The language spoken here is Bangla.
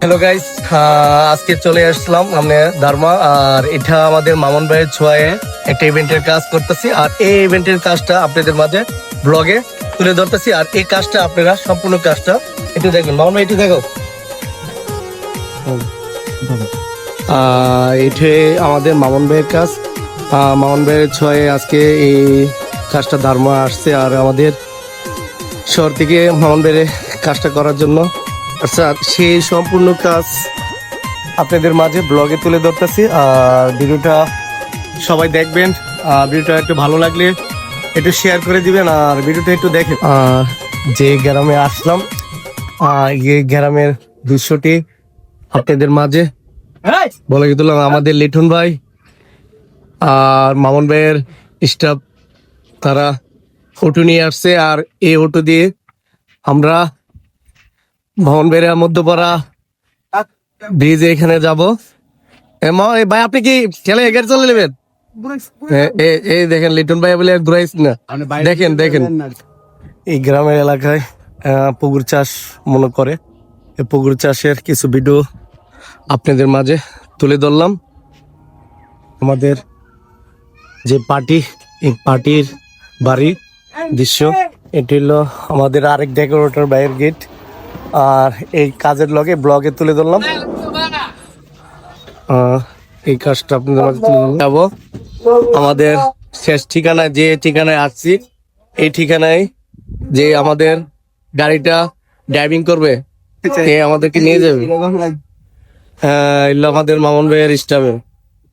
হ্যালো গাইস, আজকে চলে আসলাম আমরা দারমা। আর এটা আমাদের মামুন ভাইয়ের ছোঁয়ায় একটা ইভেন্টের কাজ করতেছি। আর এই ইভেন্টের কাজটা আপনাদের মাঝে ব্লগে তুলে ধরতেছি। আর এই কাজটা আপনারা সম্পূর্ণ কাজটা একটু দেখবেন। মামুন ভাই একটু দেখো। এটা আমাদের মামুন ভাইয়ের কাজ। মামুন ভাইয়ের ছোঁয়ায় আজকে এই কাজটা দারমা আসছে। আর আমাদের শহর থেকে মামুন ভাইয়ের কাজটা করার জন্য আচ্ছা, সেই সম্পূর্ণ কাজ আপনাদের মাঝে ব্লগে তুলে ধরতেছি। আর ভিডিওটা সবাই দেখবেন। ভিডিওটা একটু ভালো লাগলে একটু শেয়ার করে দিবেন। আর ভিডিওটা একটু দেখেন। যে গ্রামে আসলাম, এই গ্রামের দৃশ্যটি আপনাদের মাঝে বলে দিলাম। আমাদের লিটন ভাই আর মামুন ভাইয়ের স্টাফ তারা অটো নিয়ে আসছে। আর এই অটো দিয়ে আমরা মামুন ভাইয়ের মধ্যপাড়া ব্রিজে এখানে যাবো। ভাই আপনি কি ঠেলে এগিয়ে চলে নেবেন? এই দেখেন লিটন ভাই বলে ঘুরাইস না। দেখেন দেখেন এই গ্রামের এলাকায় পুকুর চাষ মনে করে। এই পুকুর চাষের কিছু ভিডিও আপনাদের মাঝে তুলে ধরলাম। আমাদের যে পার্টি, এই পার্টির বাড়ি দৃশ্য। এটি হলো আমাদের আরেক ডেকোরেটর ভাইয়ের গেট। আর এই কাজের লগে ব্লগে তুলে ধরলাম। এই কাজটা আপনাদের মাঝে তুলে যাবো। আমাদের শেষ ঠিকানায়, যে ঠিকানায় আসছি, এই ঠিকানায় যে আমাদের গাড়িটা ড্রাইভিং করবে আমাদেরকে নিয়ে যাবে। এগুলো আমাদের মামুন ভাইয়ের স্টাফের।